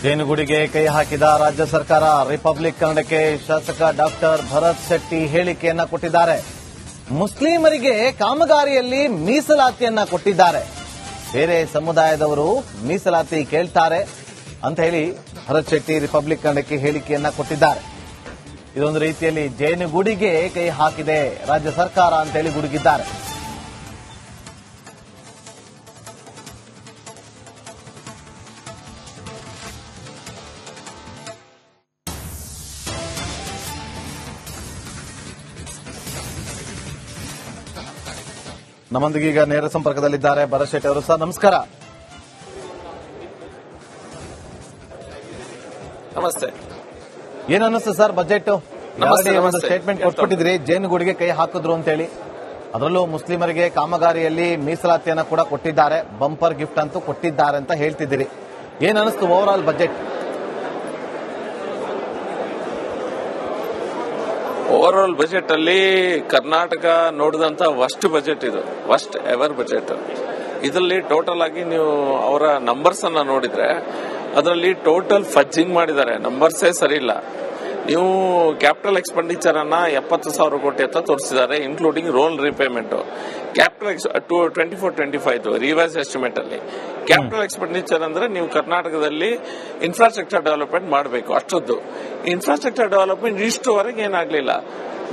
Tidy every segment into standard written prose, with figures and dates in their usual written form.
ಜೇನುಗೂಡಿಗೆ ಕೈ ಹಾಕಿದ ರಾಜ್ಯ ಸರ್ಕಾರ. ರಿಪಬ್ಲಿಕ್ ಕನ್ನಡಕ್ಕೆ ಶಾಸಕ ಡಾಕ್ಟರ್ ಭರತ್ ಶೆಟ್ಟಿ ಹೇಳಿಕೆಯನ್ನ ಕೊಟ್ಟಿದ್ದಾರೆ. ಮುಸ್ಲಿಮರಿಗೆ ಕಾಮಗಾರಿಯಲ್ಲಿ ಮೀಸಲಾತಿಯನ್ನ ಕೊಟ್ಟಿದ್ದಾರೆ. ಬೇರೆ ಸಮುದಾಯದವರು ಮೀಸಲಾತಿ ಕೇಳ್ತಾರೆ ಅಂತ ಹೇಳಿ ಭರತ್ ಶೆಟ್ಟಿ ರಿಪಬ್ಲಿಕ್ ಕನ್ನಡಕ್ಕೆ ಹೇಳಿಕೆಯನ್ನ ಕೊಟ್ಟಿದ್ದಾರೆ. ಇದೊಂದು ರೀತಿಯಲ್ಲಿ ಜೇನುಗೂಡಿಗೆ ಕೈ ಹಾಕಿದೆ ರಾಜ್ಯ ಸರ್ಕಾರ ಅಂತ ಹೇಳಿ ಗುಡುಗಿದ್ದಾರೆ. ನಮ್ಮೊಂದಿಗೆ ಈಗ ನೇರ ಸಂಪರ್ಕದಲ್ಲಿದ್ದಾರೆ ಭರತ್ ಶೆಟ್ಟಿ ಅವರು. ಸರ್ ನಮಸ್ಕಾರ. ನಮಸ್ತೆ. ಏನ್ ಅನ್ನಿಸ್ತು ಸರ್ ಬಜೆಟ್? ಒಂದು ಸ್ಟೇಟ್ಮೆಂಟ್ ಕೊಟ್ಬಿಟ್ಟಿದ್ರಿ, ಜೇನುಗೂಡಿಗೆ ಕೈ ಹಾಕಿದ್ರು ಅಂತ ಹೇಳಿ. ಅದರಲ್ಲೂ ಮುಸ್ಲಿಮರಿಗೆ ಕಾಮಗಾರಿಯಲ್ಲಿ ಮೀಸಲಾತಿಯನ್ನ ಕೂಡ ಕೊಟ್ಟಿದ್ದಾರೆ, ಬಂಪರ್ ಗಿಫ್ಟ್ ಅಂತೂ ಕೊಟ್ಟಿದ್ದಾರೆ ಅಂತ ಹೇಳ್ತಿದ್ದೀರಿ. ಏನ್ ಅನ್ನಿಸ್ತು over all budget? Over all budget ಅಲ್ಲಿ ಕರ್ನಾಟಕ ನೋಡಿದಂತ ವರ್ಸ್ಟ್ ಬಜೆಟ್ ಇದು, ವರ್ಸ್ಟ್ ಎವರ್ ಬಜೆಟ್. ಇದರಲ್ಲಿ ಟೋಟಲ್ ಆಗಿ ನೀವು ಅವರ ನಂಬರ್ಸ್ ಅನ್ನ ನೋಡಿದ್ರೆ ಅದರಲ್ಲಿ ಟೋಟಲ್ ಫಜ್ಜಿಂಗ್ ಮಾಡಿದ್ದಾರೆ, ನಂಬರ್ಸೇ ಸರಿ ಇಲ್ಲ. ನೀವು ಕ್ಯಾಪಿಟಲ್ ಎಕ್ಸ್ಪೆಂಡಿಚರ್ ಅನ್ನ 70,000 ಕೋಟಿ ಅಂತ ತೋರಿಸಿದ್ದಾರೆ, including roll repayment. Capital 24-25 revised estimate ಅಲ್ಲಿ ಕ್ಯಾಪಿಟಲ್ ಎಕ್ಸ್ಪೆಂಡಿಚರ್ ಅಂದ್ರೆ ನೀವು ಕರ್ನಾಟಕದಲ್ಲಿ ಇನ್ಫ್ರಾಸ್ಟ್ರಕ್ಚರ್ ಡೆವಲಪ್ಮೆಂಟ್ ಮಾಡಬೇಕು. ಅಷ್ಟೊಂದು ಇನ್ಫ್ರಾಸ್ಟ್ರಕ್ಚರ್ ಡೆವಲಪ್ಮೆಂಟ್ ಇಷ್ಟುವರೆಗೆ ಏನಾಗ್ಲಿಲ್ಲ.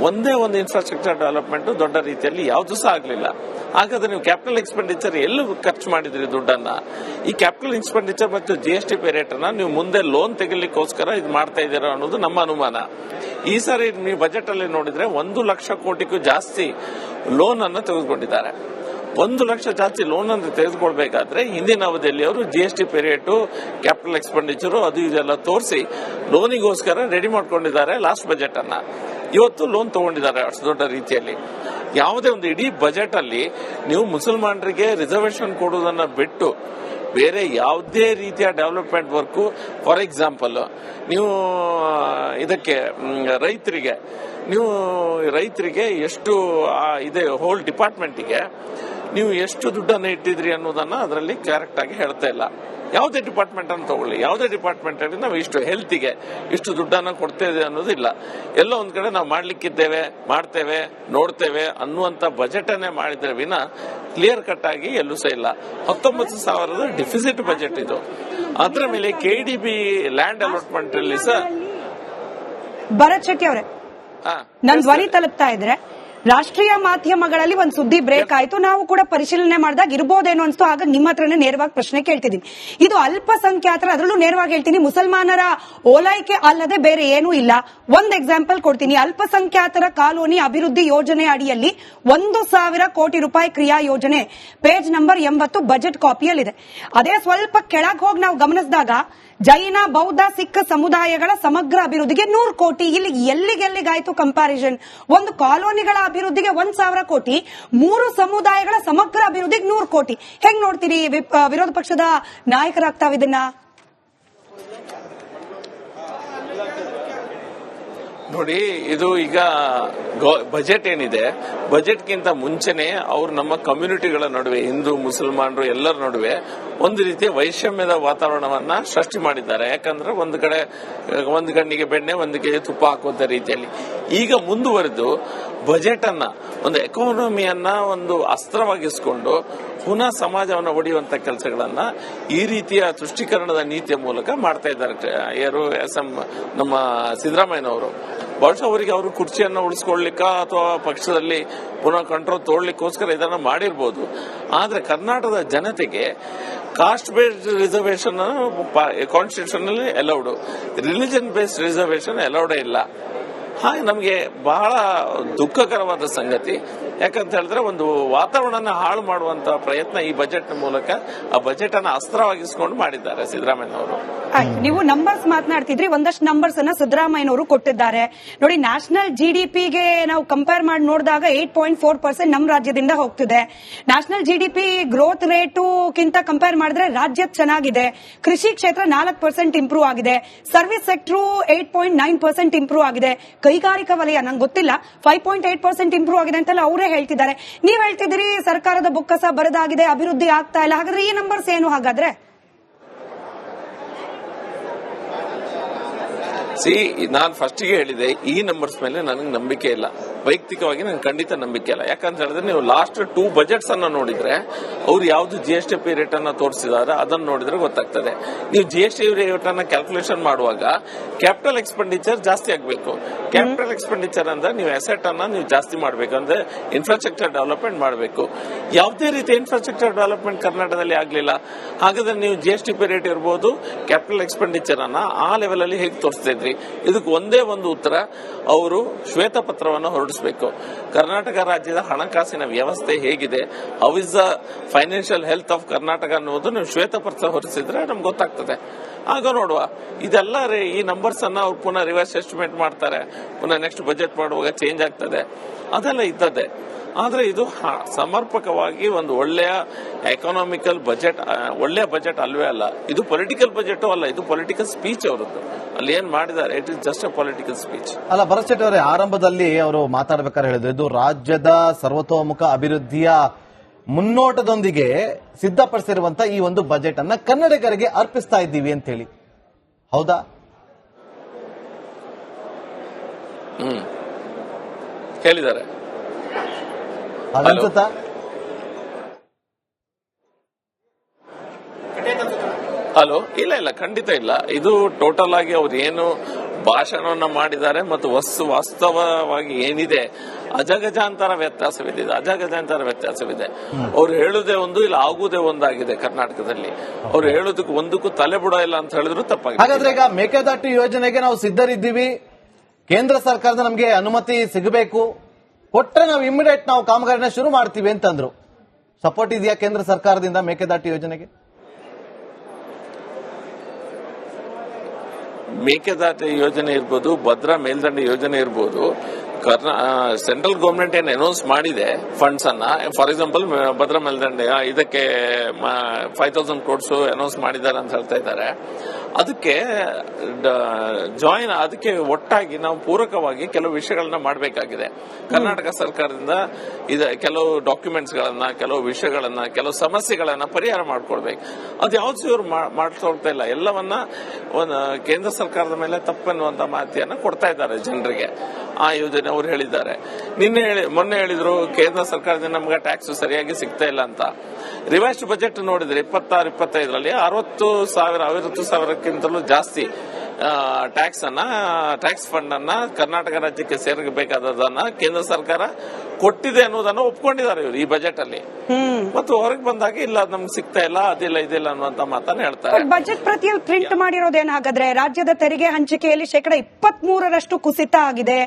ಒಂದೇ ಒಂದು ಇನ್ಫ್ರಾಸ್ಟ್ರಕ್ಚರ್ ಡೆವಲಪ್ಮೆಂಟ್ ದೊಡ್ಡ ರೀತಿಯಲ್ಲಿ ಯಾವ್ದು ಸಹ ಆಗ್ಲಿಲ್ಲ. ಹಾಗಾದ್ರೆ ನೀವು ಕ್ಯಾಪಿಟಲ್ ಎಕ್ಸ್ಪೆಂಡಿಚರ್ ಎಲ್ಲೂ ಖರ್ಚು ಮಾಡಿದ್ರಿ ದುಡ್ಡನ್ನ? ಈ ಕ್ಯಾಪಿಟಲ್ ಎಕ್ಸ್ಪೆಂಡಿಚರ್ ಮತ್ತು GST ರೇಟ್ ಅನ್ನ ನೀವು ಮುಂದೆ ಲೋನ್ ತೆಗಿಲಿಕ್ಕೋಸ್ಕರ ಇದು ಮಾಡ್ತಾ ಇದ್ದೀರಾ ಅನ್ನೋದು ನಮ್ಮ ಅನುಮಾನ. ಈ ಸಾರಿ ನೀವು ಬಜೆಟ್ ಅಲ್ಲಿ ನೋಡಿದ್ರೆ 1 ಲಕ್ಷ ಕೋಟಿಗೂ ಜಾಸ್ತಿ ಲೋನ್ ಅನ್ನು ತೆಗೆದುಕೊಂಡಿದ್ದಾರೆ. 1 ಲಕ್ಷ ಜಾಸ್ತಿ ಲೋನ್ ಅನ್ನು ತೆಗೆದುಕೊಳ್ಬೇಕಾದ್ರೆ ಹಿಂದಿನ ಅವಧಿಯಲ್ಲಿ ಅವರು GST ರೇಟ್, ಕ್ಯಾಪಿಟಲ್ ಎಕ್ಸ್ಪೆಂಡಿಚರ್ ಅದು ಇದೆಲ್ಲ ತೋರಿಸಿ ಲೋನಿಗೋಸ್ಕರ ರೆಡಿ ಮಾಡ್ಕೊಂಡಿದ್ದಾರೆ ಲಾಸ್ಟ್ ಬಜೆಟ್ ಅನ್ನ. ಇವತ್ತು ಲೋನ್ ತಗೊಂಡಿದ್ದಾರೆ ಅಷ್ಟು ದೊಡ್ಡ ರೀತಿಯಲ್ಲಿ. ಯಾವುದೇ ಒಂದು ಇಡೀ ಬಜೆಟ್ ಅಲ್ಲಿ ನೀವು ಮುಸಲ್ಮಾನರಿಗೆ ರಿಸರ್ವೇಶನ್ ಕೊಡುವುದನ್ನ ಬಿಟ್ಟು ಬೇರೆ ಯಾವುದೇ ರೀತಿಯ ಡೆವಲಪ್ಮೆಂಟ್ ವರ್ಕ್, ಫಾರ್ ಎಕ್ಸಾಂಪಲ್ ನೀವು ಇದಕ್ಕೆ ರೈತರಿಗೆ ಎಷ್ಟು ಇದೆ ಹೋಲ್ ಡಿಪಾರ್ಟ್ಮೆಂಟ್ಗೆ ನೀವು ಎಷ್ಟು ದುಡ್ಡನ್ನು ಇಟ್ಟಿದ್ರಿ ಅನ್ನೋದನ್ನ ಅದರಲ್ಲಿ ಕರೆಕ್ಟ್ ಆಗಿ ಹೇಳ್ತಾ ಇಲ್ಲ. ಯಾವುದೇ ಡಿಪಾರ್ಟ್ಮೆಂಟ್ ಅನ್ನು ತಗೊಳ್ಳಿ, ಯಾವುದೇ ಡಿಪಾರ್ಟ್ಮೆಂಟ್ ಅಲ್ಲಿ ನಾವು ಇಷ್ಟು ಹೆಲ್ತ್ಗೆ ಇಷ್ಟು ದುಡ್ಡನ್ನು ಕೊಡ್ತೇವೆ ಅನ್ನೋದಿಲ್ಲ. ಎಲ್ಲ ಒಂದ್ ಕಡೆ ನಾವು ಮಾಡ್ಲಿಕ್ಕಿದ್ದೇವೆ, ಮಾಡ್ತೇವೆ, ನೋಡ್ತೇವೆ ಅನ್ನುವಂತ ಬಜೆಟ್ ಅನ್ನೇ ಮಾಡಿದ್ರೆ ವಿನ ಕ್ಲಿಯರ್ ಕಟ್ ಆಗಿ ಎಲ್ಲೂ ಸಹ ಇಲ್ಲ. 19,000 ಡಿಫಿಸಿಟ್ ಬಜೆಟ್ ಇದು. ಅದರ ಮೇಲೆ KDB ಲ್ಯಾಂಡ್ ಅಲಾಟ್ಮೆಂಟ್ ಅಲ್ಲಿ ಸಹ ಭರತ್ ಶೆಟ್ಟಿ ಅವರೇ, ನನ್ ಧ್ವನಿ ತಲುಪ್ತಾ ಇದ್ರೆ ರಾಷ್ಟ್ರೀಯ ಮಾಧ್ಯಮಗಳಲ್ಲಿ ಒಂದು ಸುದ್ದಿ ಬ್ರೇಕ್ ಆಯ್ತು, ನಾವು ಕೂಡ ಪರಿಶೀಲನೆ ಮಾಡಿದಾಗ ಇರಬಹುದೇನೋ ಅನ್ಸ್ತು. ಆಗ ನಿಮ್ಮ ಹತ್ರನೇ ನೇರವಾಗಿ ಪ್ರಶ್ನೆ ಕೇಳ್ತಿದ್ದೀನಿ. ಇದು ಅಲ್ಪಸಂಖ್ಯಾತರ, ಅದರಲ್ಲೂ ನೇರವಾಗಿ ಹೇಳ್ತೀನಿ, ಮುಸಲ್ಮಾನರ ಓಲೈಕೆ ಅಲ್ಲದೆ ಬೇರೆ ಏನೂ ಇಲ್ಲ. ಒಂದ್ ಎಕ್ಸಾಂಪಲ್ ಕೊಡ್ತೀನಿ. ಅಲ್ಪಸಂಖ್ಯಾತರ ಕಾಲೋನಿ ಅಭಿವೃದ್ಧಿ ಯೋಜನೆ ಅಡಿಯಲ್ಲಿ 1,000 ಕೋಟಿ ರೂಪಾಯಿ ಕ್ರಿಯಾ ಯೋಜನೆ, ಪೇಜ್ ನಂಬರ್ 80 ಬಜೆಟ್ ಕಾಪಿಯಲ್ಲಿದೆ. ಅದೇ ಸ್ವಲ್ಪ ಕೆಳಗೆ ಹೋಗಿ ನಾವು ಗಮನಿಸಿದಾಗ ಜೈನ, ಬೌದ್ಧ, ಸಿಖ್ ಸಮುದಾಯಗಳ ಸಮಗ್ರ ಅಭಿವೃದ್ಧಿಗೆ 100 ಕೋಟಿ. ಇಲ್ಲಿ ಎಲ್ಲಿಗೆಲ್ಲಿಗಾಯ್ತು ಕಂಪ್ಯಾರಿಸನ್? ಒಂದು ಕಾಲೋನಿಗಳ ಅಭಿವೃದ್ಧಿಗೆ 1,000 ಕೋಟಿ, 3 ಸಮುದಾಯಗಳ ಸಮಗ್ರ ಅಭಿವೃದ್ಧಿಗೆ 100 ಕೋಟಿ. ಹೆಂಗ್ ನೋಡ್ತೀರಿ ವಿರೋಧ ಪಕ್ಷದ ನಾಯಕರಾಗ್ತಾವ ಇದನ್ನ? ನೋಡಿ, ಇದು ಈಗ ಬಜೆಟ್ ಏನಿದೆ, ಬಜೆಟ್ಗಿಂತ ಮುಂಚೆನೆ ಅವರು ನಮ್ಮ ಕಮ್ಯುನಿಟಿಗಳ ನಡುವೆ, ಹಿಂದೂ ಮುಸಲ್ಮಾನರು ಎಲ್ಲರ ನಡುವೆ ಒಂದು ರೀತಿಯ ವೈಷಮ್ಯದ ವಾತಾವರಣವನ್ನ ಸೃಷ್ಟಿ ಮಾಡಿದ್ದಾರೆ. ಯಾಕಂದ್ರೆ ಒಂದು ಕಣ್ಣಿಗೆ ಬೆಣ್ಣೆ, ಒಂದು ಕೈಗೆ ತುಪ್ಪ ಹಾಕುವಂತ ರೀತಿಯಲ್ಲಿ ಈಗ ಮುಂದುವರೆದು ಬಜೆಟ್ ಅನ್ನ, ಒಂದು ಎಕಾನಮಿಯನ್ನ ಒಂದು ಅಸ್ತ್ರವಾಗಿಸಿಕೊಂಡು ಪುನಃ ಸಮಾಜವನ್ನು ಒಡೆಯುವಂತ ಕೆಲಸಗಳನ್ನ ಈ ರೀತಿಯ ತುಷ್ಟೀಕರಣದ ನೀತಿಯ ಮೂಲಕ ಮಾಡ್ತಾ ಇದ್ದಾರೆ. ಯಾರು ನಮ್ಮ ಸಿದ್ದರಾಮಯ್ಯನವರು ಬಹುಶಃ ಅವರಿಗೆ ಅವರು ಕುರ್ಚಿಯನ್ನು ಉಳಿಸ್ಕೊಳ್ಳಿಕ್ಕ ಅಥವಾ ಪಕ್ಷದಲ್ಲಿ ಪುನಃ ಕಂಟ್ರೋಲ್ ತೋಡ್ಲಿಕ್ಕೋಸ್ಕರ ಇದನ್ನ ಮಾಡಿರ್ಬೋದು. ಆದ್ರೆ ಕರ್ನಾಟಕದ ಜನತೆಗೆ ಕಾಸ್ಟ್ ಬೇಸ್ಡ್ ರಿಸರ್ವೇಶನ್ ಕಾನ್ಸ್ಟಿಟ್ಯೂಷನ್ ಅಲ್ಲಿ ಅಲೌಡ್, ರಿಲಿಜನ್ ಬೇಸ್ಡ್ ರಿಸರ್ವೇಶನ್ ಅಲೌಡೇ ಇಲ್ಲ. ಹಾಗೆ ನಮಗೆ ಬಹಳ ದುಃಖಕರವಾದ ಸಂಗತಿ. ಯಾಕಂತ ಹೇಳಿದ್ರೆ ಒಂದು ವಾತಾವರಣ ಹಾಳು ಮಾಡುವಂತಹ ಪ್ರಯತ್ನ ಈ ಬಜೆಟ್ ಮೂಲಕ, ಆ ಬಜೆಟ್ ಅನ್ನ ಅಸ್ತ್ರವಾಗಿಸಿಕೊಂಡು ಮಾಡಿದ್ದಾರೆ ಸಿದ್ದರಾಮಯ್ಯನವರು. ನೀವು ನಂಬರ್ಸ್ ಮಾತನಾಡ್ತಿದ್ರಿ, ಒಂದಷ್ಟು ನಂಬರ್ಸ್ ಅನ್ನ ಸಿದ್ದರಾಮಯ್ಯನವರು ಕೊಟ್ಟಿದ್ದಾರೆ. ನೋಡಿ, ನ್ಯಾಷನಲ್ GDPಗೆ ನಾವು ಕಂಪೇರ್ ಮಾಡಿ ನೋಡಿದಾಗ 8.4% ನಮ್ಮ ರಾಜ್ಯದಿಂದ ಹೋಗ್ತಿದೆ. ನ್ಯಾಷನಲ್ GDP ಗ್ರೋತ್ ರೇಟುಗಿಂತ ಕಂಪೇರ್ ಮಾಡಿದ್ರೆ ರಾಜ್ಯ ಚೆನ್ನಾಗಿದೆ. ಕೃಷಿ ಕ್ಷೇತ್ರ 4% ಇಂಪ್ರೂವ್ ಆಗಿದೆ. ಸರ್ವಿಸ್ ಸೆಕ್ಟರ್ 8.9% ಇಂಪ್ರೂವ್ ಆಗಿದೆ. ಕೈಗಾರಿಕಾ ವಲಯ ನಂಗೆ ಗೊತ್ತಿಲ್ಲ 5.8% ಇಂಪ್ರೂವ್ ಆಗಿದೆ ಅಂತೆಲ್ಲ ಅವರೇ ಹೇಳ್ತಿದ್ದಾರೆ. ನೀವ್ ಹೇಳ್ತಿದ್ದೀರಿ ಸರ್ಕಾರದ ಬೊಕ್ಕಸ ಬರದಾಗಿದೆ, ಅಭಿವೃದ್ಧಿ ಆಗ್ತಾ ಇಲ್ಲ. ಹಾಗಾದ್ರೆ ಈ ನಂಬರ್ಸ್ ಏನು? ಹಾಗಾದ್ರೆ ನಾನು ಫಸ್ಟಿಗೆ ಹೇಳಿದೆ, ಈ ನಂಬರ್ಸ್ ಮೇಲೆ ನನಗೆ ನಂಬಿಕೆ ಇಲ್ಲ. ವೈಯಕ್ತಿಕವಾಗಿ ನಂಗೆ ಖಂಡಿತ ನಂಬಿಕೆ ಇಲ್ಲ. ಯಾಕಂತ ಹೇಳಿದ್ರೆ ನೀವು ಲಾಸ್ಟ್ 2 ಬಜೆಟ್ಸ್ ಅನ್ನ ನೋಡಿದ್ರೆ ಅವ್ರು ಯಾವ್ದು GST ರೇಟ್ ಅನ್ನ ತೋರಿಸಿದಾರೆ ಅದನ್ನ ನೋಡಿದ್ರೆ ಗೊತ್ತಾಗ್ತದೆ. ನೀವು GST ರೇಟ್ ಅನ್ನ ಕ್ಯಾಲ್ಕುಲೇಷನ್ ಮಾಡುವಾಗ ಕ್ಯಾಪಿಟಲ್ ಎಕ್ಸ್ಪೆಂಡಿಚರ್ ಜಾಸ್ತಿ ಆಗಬೇಕು. ಕ್ಯಾಪಿಟಲ್ ಎಕ್ಸ್ಪೆಂಡಿಚರ್ ಅಂದ್ರೆ ನೀವು ಅಸೆಟ್ ಅನ್ನ ನೀವು ಜಾಸ್ತಿ ಮಾಡಬೇಕಂದ್ರೆ ಇನ್ಫ್ರಾಸ್ಟ್ರಕ್ಚರ್ ಡೆವಲಪ್ಮೆಂಟ್ ಮಾಡಬೇಕು. ಯಾವುದೇ ರೀತಿ ಇನ್ಫ್ರಾಸ್ಟ್ರಕ್ಚರ್ ಡೆವಲಪ್ಮೆಂಟ್ ಕರ್ನಾಟಕದಲ್ಲಿ ಆಗ್ಲಿಲ್ಲ. ಹಾಗಾದ್ರೆ ನೀವು GST ರೇಟ್ ಇರ್ಬೋದು, ಕ್ಯಾಪಿಟಲ್ ಎಕ್ಸ್ಪೆಂಡಿಚರ್ ಅನ್ನ ಆ ಲೆವೆಲ್ ಅಲ್ಲಿ ಹೇಗೆ ತೋರಿಸ್ತಾ ಇದ್ರಿ? ಇದಕ್ಕೆ ಒಂದೇ ಒಂದು ಉತ್ತರ, ಅವರು ಶ್ವೇತಪತ್ರವನ್ನು ಹೊರಡಿಸಬೇಕು. ಕರ್ನಾಟಕ ರಾಜ್ಯದ ಹಣಕಾಸಿನ ವ್ಯವಸ್ಥೆ ಹೇಗಿದೆ, how is the financial health of Karnataka ಅನ್ನೋದು ನೀವು ಶ್ವೇತಪತ್ರ ಹೊರಡಿಸಿದ್ರೆ ನಮ್ಗೆ ಗೊತ್ತಾಗ್ತದೆ. ಆಗ ನೋಡುವ. ಇದೆಲ್ಲ ಈ ನಂಬರ್ಸ್ ಅನ್ನ ಅವ್ರು ಪುನಃ ರಿವರ್ಸ್ ಎಸ್ಟಿಮೇಟ್ ಮಾಡ್ತಾರೆ, ಪುನಃ ನೆಕ್ಸ್ಟ್ ಬಜೆಟ್ ಮಾಡುವಾಗ ಚೇಂಜ್ ಆಗ್ತದೆ, ಅದೆಲ್ಲ ಇದ್ದದ್ದೇ. ಆದ್ರೆ ಇದು ಸಮರ್ಪಕವಾಗಿ ಒಂದು ಒಳ್ಳೆಯ ಎಕನಾಮಿಕಲ್ ಬಜೆಟ್, ಒಳ್ಳೆಯ ಬಜೆಟ್ ಅಲ್ವೇ ಅಲ್ಲ. ಇದು ಪೊಲಿಟಿಕಲ್ ಬಜೆಟ್ ಅಲ್ಲ, ಇದು ಪೊಲಿಟಿಕಲ್ ಸ್ಪೀಚ್ ಅವರದ್ದು. ಅಲ್ಲಿ ಏನ್ ಮಾಡಿದ್ದಾರೆ, it is just a political speech. ಅಲ್ಲ, ಭರತ್ ಶೆಟ್ಟಿ ಅವರೇ, ಆರಂಭದಲ್ಲಿ ಅವರು ಮಾತಾಡ್ಬೇಕಾದ್ರೆ ಹೇಳಿದ್ರು, ಇದು ರಾಜ್ಯದ ಸರ್ವತೋಮುಖ ಅಭಿವೃದ್ಧಿಯ ಮುನ್ನೋಟದೊಂದಿಗೆ ಸಿದ್ಧಪಡಿಸಿರುವಂತಹ ಈ ಒಂದು ಬಜೆಟ್ ಅನ್ನ ಕನ್ನಡಿಗರಿಗೆ ಅರ್ಪಿಸ್ತಾ ಇದ್ದೀವಿ ಅಂತ ಹೇಳಿ. ಹೌದಾ? ಹೇಳಿದ್ದಾರೆ. ಹಾಗನ್ಸುತ್ತಾ? ಹಲೋ, ಇಲ್ಲ, ಖಂಡಿತ ಇಲ್ಲ. ಇದು ಟೋಟಲ್ ಆಗಿ ಅವ್ರು ಏನು ಭಾಷಣವನ್ನ ಮಾಡಿದ್ದಾರೆ ಮತ್ತು ವಾಸ್ತವವಾಗಿ ಏನಿದೆ ಅಜಗಜಾಂತರ ವ್ಯತ್ಯಾಸವಿದೆ. ಅವ್ರು ಹೇಳುದೇ ಒಂದು, ಇಲ್ಲ ಆಗುವುದೇ ಒಂದಾಗಿದೆ ಕರ್ನಾಟಕದಲ್ಲಿ. ಅವ್ರು ಹೇಳೋದಕ್ಕೆ ಒಂದಕ್ಕೂ ತಲೆ ಬುಡ ಇಲ್ಲ ಅಂತ ಹೇಳಿದ್ರು ತಪ್ಪಾಗಿದೆ. ಹಾಗಾದ್ರೆ ಈಗ ಮೇಕೆದಾಟು ಯೋಜನೆಗೆ ನಾವು ಸಿದ್ಧರಿದ್ದೀವಿ, ಕೇಂದ್ರ ಸರ್ಕಾರದ ನಮಗೆ ಅನುಮತಿ ಸಿಗಬೇಕು, ಕೊಟ್ರೆ ನಾವು ಇಮಿಡಿಯೇಟ್ ನಾವು ಕಾಮಗಾರಿನ ಶುರು ಮಾಡ್ತೀವಿ ಅಂತಂದ್ರು. ಸಪೋರ್ಟ್ ಇದೆಯಾ ಕೇಂದ್ರ ಸರ್ಕಾರದಿಂದ ಮೇಕೆದಾಟು ಯೋಜನೆಗೆ? ಮೇಕೆದಾಟು ಯೋಜನೆ ಇರ್ಬೋದು, ಭದ್ರಾ ಮೇಲ್ದಂಡೆ ಯೋಜನೆ ಇರ್ಬೋದು, ಸೆಂಟ್ರಲ್ ಗವರ್ಮೆಂಟ್ ಏನ್ ಅನೌನ್ಸ್ ಮಾಡಿದೆ ಫಂಡ್ಸ್ ಅನ್ನ, ಫಾರ್ ಎಕ್ಸಾಂಪಲ್ ಭದ್ರಾ ಮೇಲ್ದಂಡೆ ಇದಕ್ಕೆ 5,000 crores ಅನೌನ್ಸ್ ಮಾಡಿದ್ದಾರೆ ಅಂತ ಹೇಳ್ತಾ ಇದ್ದಾರೆ. ಅದಕ್ಕೆ ಅದಕ್ಕೆ ಒಟ್ಟಾಗಿ ನಾವು ಪೂರಕವಾಗಿ ಕೆಲವು ವಿಷಯಗಳನ್ನ ಮಾಡಬೇಕಾಗಿದೆ. ಕರ್ನಾಟಕ ಸರ್ಕಾರದಿಂದ ಕೆಲವು ಡಾಕ್ಯುಮೆಂಟ್ಸ್ ಗಳನ್ನ, ಕೆಲವು ವಿಷಯಗಳನ್ನ, ಕೆಲವು ಸಮಸ್ಯೆಗಳನ್ನ ಪರಿಹಾರ ಮಾಡ್ಕೊಳ್ಬೇಕು. ಅದು ಯಾವ್ದು ಇವರು ಮಾಡ್ಕೊಳ್ತಾ ಇಲ್ಲ. ಎಲ್ಲವನ್ನ ಕೇಂದ್ರ ಸರ್ಕಾರದ ಮೇಲೆ ತಪ್ಪೆನ್ನುವಂತ ಮಾಹಿತಿಯನ್ನ ಕೊಡ್ತಾ ಇದ್ದಾರೆ ಜನರಿಗೆ. ಆ ಯೋಜನೆ ಅವ್ರು ಹೇಳಿದ್ದಾರೆ. ಮೊನ್ನೆ ಹೇಳಿದ್ರು ಕೇಂದ್ರ ಸರ್ಕಾರದಿಂದ ನಮ್ಗೆ ಟ್ಯಾಕ್ಸ್ ಸರಿಯಾಗಿ ಸಿಗ್ತಾ ಇಲ್ಲ ಅಂತ. ರಿವೈಸ್ಡ್ ಬಜೆಟ್ ನೋಡಿದ್ರೆ 26-25ರಲ್ಲಿ 60,000ಕ್ಕಿಂತಲೂ ಜಾಸ್ತಿ ಟ್ಯಾಕ್ಸ್ ಫಂಡ್ ಅನ್ನ ಕರ್ನಾಟಕ ರಾಜ್ಯಕ್ಕೆ ಸೇರಬೇಕಾದದನ್ನ ಕೇಂದ್ರ ಸರ್ಕಾರ ಕೊಟ್ಟಿದೆ ಅನ್ನೋದನ್ನ ಒಪ್ಕೊಂಡಿದ್ದಾರೆ ಇವರು ಈ ಬಜೆಟ್ ಅಲ್ಲಿ. ಮತ್ತು ಹೊರಗೆ ಬಂದಾಗ ಇಲ್ಲ ನಮ್ಗೆ ಸಿಗ್ತಾ ಇಲ್ಲ, ಅದಿಲ್ಲ ಇದಿಲ್ಲ ಅನ್ನುವಂತ ಮಾತನ್ನ ಹೇಳ್ತಾರೆ. ಬಜೆಟ್ ಪ್ರತಿಯಲ್ಲಿ ಪ್ರಿಂಟ್ ಮಾಡಿರೋದೇನು ಹಾಗಾದ್ರೆ? ರಾಜ್ಯದ ತೆರಿಗೆ ಹಂಚಿಕೆಯಲ್ಲಿ 23% ಕುಸಿತ ಆಗಿದೆ,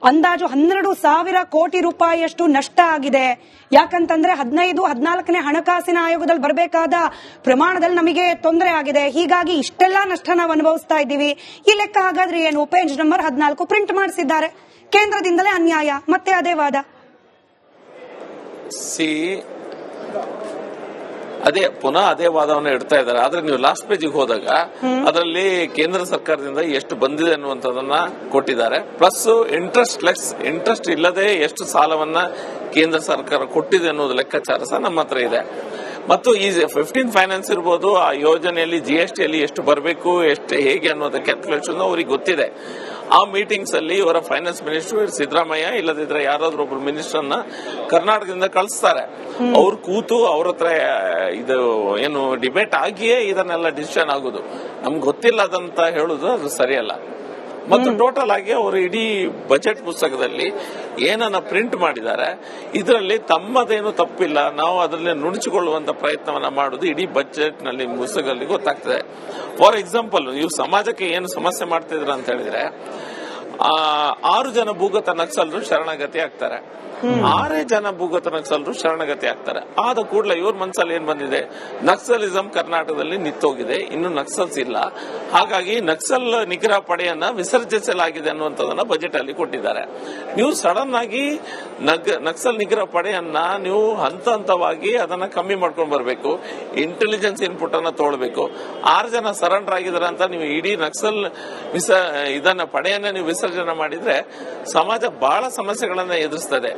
ಅಂದಾಜು 12,000 ಕೋಟಿ ರೂಪಾಯಿಯಷ್ಟು ನಷ್ಟ ಆಗಿದೆ. ಯಾಕಂತಂದ್ರೆ 15-14ನೇ ಹಣಕಾಸಿನ ಆಯೋಗದಲ್ಲಿ ಬರಬೇಕಾದ ಪ್ರಮಾಣದಲ್ಲಿ ನಮಗೆ ತೊಂದರೆ ಆಗಿದೆ. ಹೀಗಾಗಿ ಇಷ್ಟೆಲ್ಲಾ ನಷ್ಟ ನಾವು ಅನುಭವಿಸ್ತಾ ಇದ್ದೀವಿ. ಈ ಲೆಕ್ಕ ಹಾಗಾದ್ರೆ ಏನು? ಪೇಜ್ ನಂಬರ್ 14 ಪ್ರಿಂಟ್ ಮಾಡಿಸಿದ್ದಾರೆ. ಕೇಂದ್ರದಿಂದಲೇ ಅನ್ಯಾಯ, ಮತ್ತೆ ಅದೇ ವಾದ. ಪುನಃ ಅದೇ ವಾದವನ್ನು ಇಡ್ತಾ ಇದ್ದಾರೆ. ಆದ್ರೆ ನೀವು ಲಾಸ್ಟ್ ಪೇಜಿಗೆ ಹೋದಾಗ ಅದರಲ್ಲಿ ಕೇಂದ್ರ ಸರ್ಕಾರದಿಂದ ಎಷ್ಟು ಬಂದಿದೆ ಅನ್ನುವಂಥದ್ದನ್ನ ಕೊಟ್ಟಿದ್ದಾರೆ. ಪ್ಲಸ್ ಇಂಟ್ರೆಸ್ಟ್ ಇಲ್ಲದೆ ಎಷ್ಟು ಸಾಲವನ್ನ ಕೇಂದ್ರ ಸರ್ಕಾರ ಕೊಟ್ಟಿದೆ ಅನ್ನೋದು ಲೆಕ್ಕಾಚಾರ ಸಹ ನಮ್ಮ ಹತ್ರ ಇದೆ. ಮತ್ತು ಈ 15 ಫೈನಾನ್ಸ್ ಇರ್ಬೋದು, ಆ ಯೋಜನೆಯಲ್ಲಿ GST ಅಲ್ಲಿ ಎಷ್ಟು ಬರಬೇಕು, ಎಷ್ಟು ಹೇಗೆ ಅನ್ನೋದ ಕ್ಯಾಲ್ಕುಲೇಷನ್ ಅವ್ರಿಗೆ ಗೊತ್ತಿದೆ. ಆ ಮೀಟಿಂಗ್ಸ್ ಅಲ್ಲಿ ಇವರ ಫೈನಾನ್ಸ್ ಮಿನಿಸ್ಟರ್ ಸಿದ್ದರಾಮಯ್ಯ ಇಲ್ಲದಿದ್ರೆ ಯಾರಾದ್ರೂ ಒಬ್ರು ಮಿನಿಸ್ಟರ್ನ ಕರ್ನಾಟಕದಿಂದ ಕಳಿಸ್ತಾರೆ. ಅವ್ರು ಕೂತು ಅವ್ರ ಹತ್ರ ಇದು ಏನು ಡಿಬೇಟ್ ಆಗಿಯೇ ಇದನ್ನೆಲ್ಲ ಡಿಸಿಷನ್ ಆಗುದು. ನಮ್ಗೆ ಗೊತ್ತಿಲ್ಲ ಅದಂತ ಹೇಳುದು ಅದು ಸರಿಯಲ್ಲ. ಮತ್ತು ಟೋಟಲ್ ಆಗಿ ಅವರು ಇಡೀ ಬಜೆಟ್ ಪುಸ್ತಕದಲ್ಲಿ ಏನನ್ನ ಪ್ರಿಂಟ್ ಮಾಡಿದ್ದಾರೆ, ಇದರಲ್ಲಿ ತಮ್ಮದೇನು ತಪ್ಪಿಲ್ಲ, ನಾವು ಅದರಲ್ಲಿ ನುಣುಚಿಕೊಳ್ಳುವಂತ ಪ್ರಯತ್ನವನ್ನ ಮಾಡುದು ಇಡೀ ಬಜೆಟ್ ನಲ್ಲಿ ಪುಸ್ತಕದಲ್ಲಿ ಗೊತ್ತಾಗ್ತದೆ. ಫಾರ್ ಎಕ್ಸಾಂಪಲ್, ನೀವು ಸಮಾಜಕ್ಕೆ ಏನು ಸಮಸ್ಯೆ ಮಾಡ್ತಿದ್ರ ಅಂತ ಹೇಳಿದ್ರೆ, 6 ಜನ ಭೂಗತ ನಕ್ಸಲರು ಶರಣಾಗತಿ ಆಗ್ತಾರೆ. 6 ಜನ ಭೂಗತ ನಕ್ಸಲರು ಶರಣಾಗತಿ ಆಗ್ತಾರೆ. ಆದ ಕೂಡಲೇ ಇವ್ರ ಮನಸ್ಸಲ್ಲಿ ಏನ್ ಬಂದಿದೆ, ನಕ್ಸಲಿಸಂ ಕರ್ನಾಟಕದಲ್ಲಿ ನಿಂತೋಗಿದೆ, ಇನ್ನು ನಕ್ಸಲ್ಸ್ ಇಲ್ಲ, ಹಾಗಾಗಿ ನಕ್ಸಲ್ ನಿಗ್ರಹ ಪಡೆಯನ್ನ ವಿಸರ್ಜಿಸಲಾಗಿದೆ ಅನ್ನುವಂಥದ್ದನ್ನ ಬಜೆಟ್ ಅಲ್ಲಿ ಕೊಟ್ಟಿದ್ದಾರೆ. ನೀವು ಸಡನ್ ಆಗಿ ನಕ್ಸಲ್ ನಿಗ್ರಹ ಪಡೆಯನ್ನ ನೀವು ಹಂತ ಹಂತವಾಗಿ ಅದನ್ನ ಕಮ್ಮಿ ಮಾಡ್ಕೊಂಡು ಬರಬೇಕು, ಇಂಟೆಲಿಜೆನ್ಸ್ ಇನ್ಪುಟ್ ಅನ್ನ ತಗೊಳ್ಬೇಕು. 6 ಜನ ಸರೆಂಡರ್ ಆಗಿದ್ದಾರೆ ಅಂತ ನೀವು ಇಡೀ ನಕ್ಸಲ್ ಇದನ್ನ ಪಡೆಯನ್ನ ನೀವು ವಿಸರ್ಜನೆ ಮಾಡಿದ್ರೆ ಸಮಾಜ ಬಹಳ ಸಮಸ್ಯೆಗಳನ್ನ ಎದುರಿಸ್ತದೆ.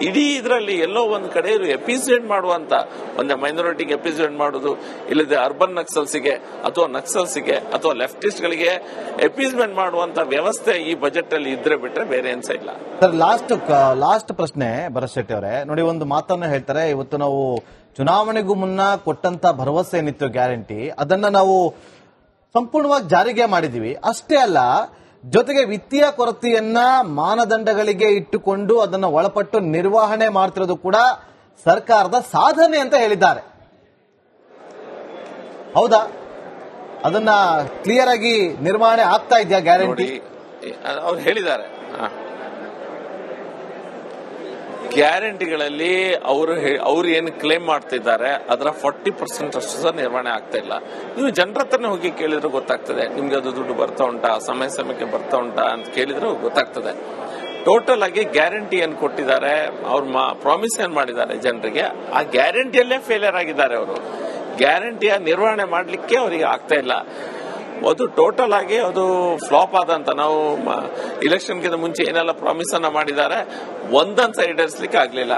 ಇಡೀ ಇದರಲ್ಲಿ ಎಲ್ಲೋ ಒಂದು ಕಡೆ ಎಪಿಸೈಡ್ ಮಾಡುವಂತ ಒಂದು ಮೈನಾರಿಟಿಗೆ ಎಪಿಸೈಡ್ ಮಾಡೋದು, ಇಲ್ಲದೆ ಅರ್ಬನ್ ನಕ್ಸಲ್ಸ್ಗೆ ಅಥವಾ ನಕ್ಸಲ್ಸ್ಗೆ ಅಥವಾ ಲೆಫ್ಟಿಸ್ಟ್ಗಳಿಗೆ ಎಪಿಸ್ಮೆಂಟ್ ಮಾಡುವಂತ ವ್ಯವಸ್ಥೆ ಈ ಬಜೆಟ್ ಅಲ್ಲಿ ಇದ್ರೆ ಬಿಟ್ರೆ ಬೇರೆ ಏನ್ಸ ಇಲ್ಲ. ಸರ್, ಲಾಸ್ಟ್ ಪ್ರಶ್ನೆ ಭರತ್ ಶೆಟ್ಟಿ ಅವರೇ, ನೋಡಿ ಒಂದು ಮಾತನ್ನ ಹೇಳ್ತಾರೆ, ಇವತ್ತು ನಾವು ಚುನಾವಣೆಗೂ ಮುನ್ನ ಕೊಟ್ಟಂತ ಭರವಸೆ ಏನಿತ್ತು ಗ್ಯಾರಂಟಿ, ಅದನ್ನ ನಾವು ಸಂಪೂರ್ಣವಾಗಿ ಜಾರಿಗೆ ಮಾಡಿದೀವಿ. ಅಷ್ಟೇ ಅಲ್ಲ, ಜೊತೆಗೆ ವಿತ್ತೀಯ ಕೊರತೆಯನ್ನ ಮಾನದಂಡಗಳಿಗೆ ಇಟ್ಟುಕೊಂಡು ಅದನ್ನ ಒಳಪಟ್ಟು ನಿರ್ವಹಣೆ ಮಾಡ್ತಿರೋದು ಕೂಡ ಸರ್ಕಾರದ ಸಾಧನೆ ಅಂತ ಹೇಳಿದ್ದಾರೆ. ಹೌದಾ? ಅದನ್ನ ಕ್ಲಿಯರ್ ಆಗಿ ನಿರ್ವಹಣೆ ಆಗ್ತಾ ಇದೆಯಾ ಗ್ಯಾರಂಟಿ? ಅವ್ರು ಹೇಳಿದ್ದಾರೆ ಗ್ಯಾರಂಟಿಗಳಲ್ಲಿ ಅವರು ಏನು ಕ್ಲೇಮ್ ಮಾಡ್ತಿದ್ದಾರೆ ಅದರ 40% ಅಷ್ಟು ಸಹ ನಿರ್ವಹಣೆ ಆಗ್ತಾ ಇಲ್ಲ. ನೀವು ಜನರ ಹತ್ರನೇ ಹೋಗಿ ಕೇಳಿದ್ರೆ ಗೊತ್ತಾಗ್ತದೆ, ನಿಮ್ಗೆ ಅದು ದುಡ್ಡು ಬರ್ತಾ ಉಂಟಾ, ಸಮಯಕ್ಕೆ ಬರ್ತಾ ಉಂಟಾ ಅಂತ ಕೇಳಿದ್ರೆ ಗೊತ್ತಾಗ್ತದೆ. ಟೋಟಲ್ ಆಗಿ ಗ್ಯಾರಂಟಿ ಏನ್ ಕೊಟ್ಟಿದ್ದಾರೆ, ಅವ್ರು ಪ್ರಾಮಿಸ್ ಏನ್ ಮಾಡಿದ್ದಾರೆ ಜನರಿಗೆ, ಆ ಗ್ಯಾರಂಟಿಯಲ್ಲೇ ಫೇಲಿಯರ್ ಆಗಿದ್ದಾರೆ. ಅವರು ಗ್ಯಾರಂಟಿಯ ನಿರ್ವಹಣೆ ಮಾಡ್ಲಿಕ್ಕೆ ಅವರಿಗೆ ಆಗ್ತಾ ಇಲ್ಲ. ಅದು ಟೋಟಲ್ ಆಗಿ ಅದು ಫ್ಲಾಪ್ ಆದಂತ, ನಾವು ಇಲೆಕ್ಷನ್ಗಿಂತ ಮುಂಚೆ ಏನೆಲ್ಲ ಪ್ರಾಮಿಸ್ ಅನ್ನ ಮಾಡಿದ್ದಾರೆ ಒಂದೊಂದು ಸೈಡ್ ಈಡೇರಿಸಲಿಕ್ಕೆ ಆಗ್ಲಿಲ್ಲ.